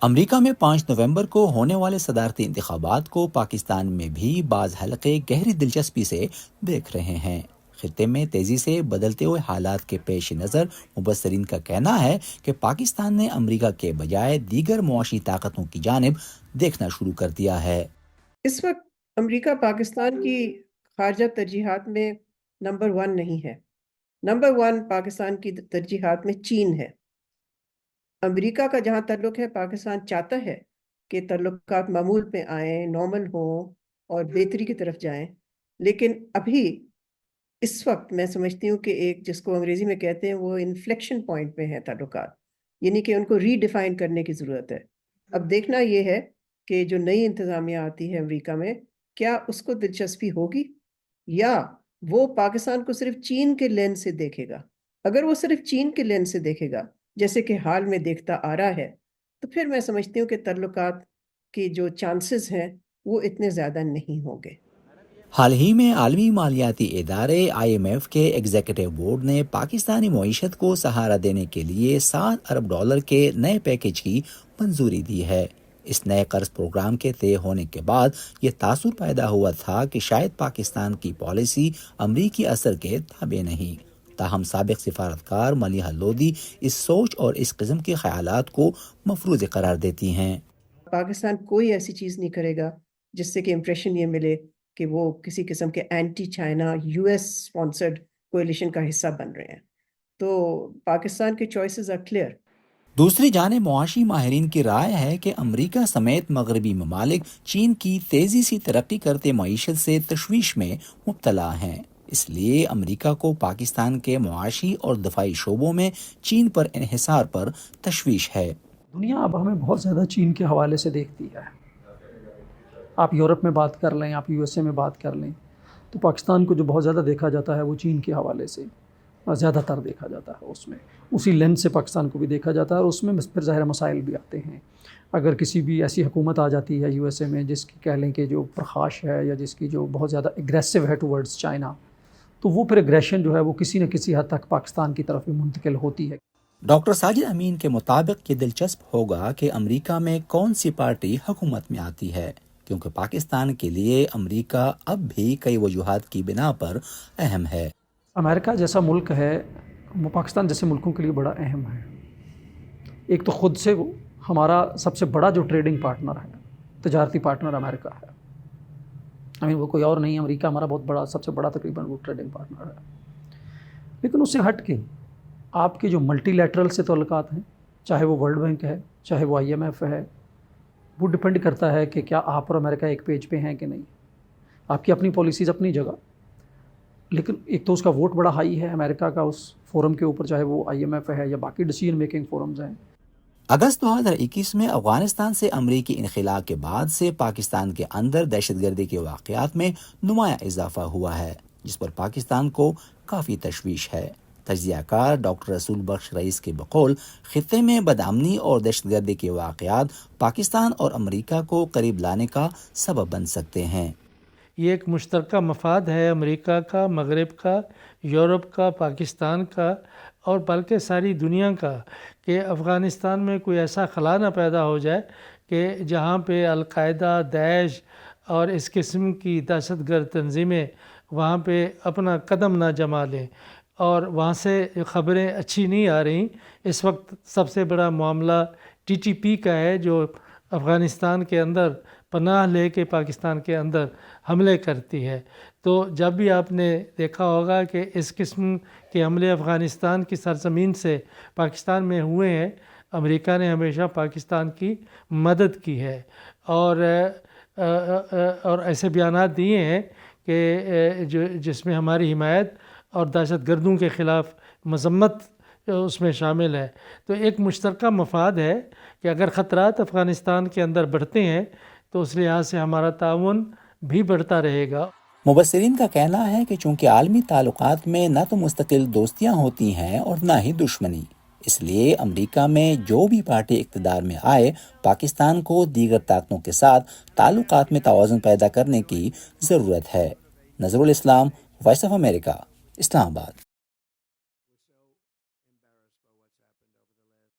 امریکہ میں 5 نومبر کو ہونے والے صدارتی انتخابات کو پاکستان میں بھی بعض حلقے گہری دلچسپی سے دیکھ رہے ہیں۔ خطے میں تیزی سے بدلتے ہوئے حالات کے پیش نظر مبصرین کا کہنا ہے کہ پاکستان نے امریکہ کے بجائے دیگر معاشی طاقتوں کی جانب دیکھنا شروع کر دیا ہے۔ اس وقت امریکہ پاکستان کی خارجہ ترجیحات میں نمبر 1 نہیں ہے۔ نمبر 1 پاکستان کی ترجیحات میں چین ہے۔ امریکہ کا جہاں تعلق ہے، پاکستان چاہتا ہے کہ تعلقات معمول پہ آئیں، نارمل ہوں اور بہتری کی طرف جائیں، لیکن ابھی اس وقت میں سمجھتی ہوں کہ ایک جس کو انگریزی میں کہتے ہیں وہ انفلیکشن پوائنٹ پہ ہیں تعلقات، یعنی کہ ان کو ری ڈیفائن کرنے کی ضرورت ہے۔ اب دیکھنا یہ ہے کہ جو نئی انتظامیہ آتی ہے امریکہ میں، کیا اس کو دلچسپی ہوگی یا وہ پاکستان کو صرف چین کے لینس سے دیکھے گا۔ اگر وہ صرف چین کے لینس سے دیکھے گا جیسے کہ حال میں دیکھتا آ رہا ہے، تو پھر میں سمجھتی ہوں کہ تعلقات کی جو چانسز ہیں وہ اتنے زیادہ نہیں ہوں گے۔ حال ہی میں عالمی مالیاتی ادارے IMF کے ایگزیکٹو بورڈ نے پاکستانی معیشت کو سہارا دینے کے لیے $7 ارب کے نئے پیکیج کی منظوری دی ہے۔ اس نئے قرض پروگرام کے طے ہونے کے بعد یہ تاثر پیدا ہوا تھا کہ شاید پاکستان کی پالیسی امریکی اثر کے تابع نہیں۔ تاہم سابق سفارتکار ملیحہ لودھی اس سوچ اور اس قسم کے خیالات کو مفروض قرار دیتی ہیں۔ پاکستان کوئی ایسی چیز نہیں کرے گا جس سے کہ امپریشن یہ ملے کہ وہ کسی قسم کے anti China US sponsored coalition کا حصہ بن رہے ہیں۔ تو پاکستان کے چوائسز آر کلیئر۔ دوسری جانب معاشی ماہرین کی رائے ہے کہ امریکہ سمیت مغربی ممالک چین کی تیزی سے ترقی کرتے معیشت سے تشویش میں مبتلا ہیں۔ اس لیے امریکہ کو پاکستان کے معاشی اور دفاعی شعبوں میں چین پر انحصار پر تشویش ہے۔ دنیا اب ہمیں بہت زیادہ چین کے حوالے سے دیکھتی ہے۔ آپ یورپ میں بات کر لیں، آپ USA میں بات کر لیں، تو پاکستان کو جو بہت زیادہ دیکھا جاتا ہے وہ چین کے حوالے سے زیادہ تر دیکھا جاتا ہے۔ اس میں اسی لینس سے پاکستان کو بھی دیکھا جاتا ہے، اور اس میں پھر ظاہر مسائل بھی آتے ہیں۔ اگر کسی بھی ایسی حکومت آ جاتی ہے USA میں جس کی کہہ لیں کہ جو پرخاش ہے یا جس کی جو بہت زیادہ اگریسو ہے ٹورڈز چائنا، تو وہ پھر اگریشن جو ہے وہ کسی نہ کسی حد تک پاکستان کی طرف بھی منتقل ہوتی ہے۔ ڈاکٹر ساجد امین کے مطابق یہ دلچسپ ہوگا کہ امریکہ میں کون سی پارٹی حکومت میں آتی ہے، کیونکہ پاکستان کے لیے امریکہ اب بھی کئی وجوہات کی بنا پر اہم ہے۔ امریکہ جیسا ملک ہے وہ پاکستان جیسے ملکوں کے لیے بڑا اہم ہے۔ ایک تو خود سے وہ ہمارا سب سے بڑا جو ٹریڈنگ پارٹنر ہے، تجارتی پارٹنر امریکہ ہے۔ وہ کوئی اور نہیں، امریکہ ہمارا بہت بڑا، سب سے بڑا تقریباً وہ ٹریڈنگ پارٹنر ہے۔ لیکن اس سے ہٹ کے آپ کے جو ملٹی لیٹرل سے تعلقات ہیں، چاہے وہ ورلڈ بینک ہے، چاہے وہ IMF ہے، وہ ڈپینڈ کرتا ہے کہ کیا آپ اور امریکہ ایک پیج پہ ہیں کہ نہیں۔ آپ کی اپنی پالیسیز اپنی جگہ، لیکن ایک تو اس کا ووٹ بڑا ہائی ہے امریکہ کا اس فورم کے اوپر، چاہے وہ IMF ہے یا باقی ڈیسیجن میکنگ فورمز ہیں۔ اگست 2021 میں افغانستان سے امریکی انخلاء کے بعد سے پاکستان کے اندر دہشت گردی کے واقعات میں نمایاں اضافہ ہوا ہے، جس پر پاکستان کو کافی تشویش ہے۔ تجزیہ کار ڈاکٹر رسول بخش رئیس کے بقول خطے میں بدامنی اور دہشت گردی کے واقعات پاکستان اور امریکہ کو قریب لانے کا سبب بن سکتے ہیں۔ یہ ایک مشترکہ مفاد ہے امریکہ کا، مغرب کا، یورپ کا، پاکستان کا اور بلکہ ساری دنیا کا، کہ افغانستان میں کوئی ایسا خلا نہ پیدا ہو جائے کہ جہاں پہ القاعدہ، داعش اور اس قسم کی دہشت گرد تنظیمیں وہاں پہ اپنا قدم نہ جما لیں، اور وہاں سے خبریں اچھی نہیں آ رہی۔ اس وقت سب سے بڑا معاملہ TTP کا ہے، جو افغانستان کے اندر پناہ لے کے پاکستان کے اندر حملے کرتی ہے۔ تو جب بھی آپ نے دیکھا ہوگا کہ اس قسم کے حملے افغانستان کی سرزمین سے پاکستان میں ہوئے ہیں، امریکہ نے ہمیشہ پاکستان کی مدد کی ہے، اور ایسے بیانات دیے ہیں کہ جس میں ہماری حمایت اور دہشت گردوں کے خلاف مذمت اس میں شامل ہے۔ تو ایک مشترکہ مفاد ہے کہ اگر خطرات افغانستان کے اندر بڑھتے ہیں تو اس لحاظ سے ہمارا تعاون بھی بڑھتا رہے گا۔ مبصرین کا کہنا ہے کہ چونکہ عالمی تعلقات میں نہ تو مستقل دوستیاں ہوتی ہیں اور نہ ہی دشمنی، اس لیے امریکہ میں جو بھی پارٹی اقتدار میں آئے، پاکستان کو دیگر طاقتوں کے ساتھ تعلقات میں توازن پیدا کرنے کی ضرورت ہے۔ نظر الاسلام، وائس آف امریکہ، اسلام آباد۔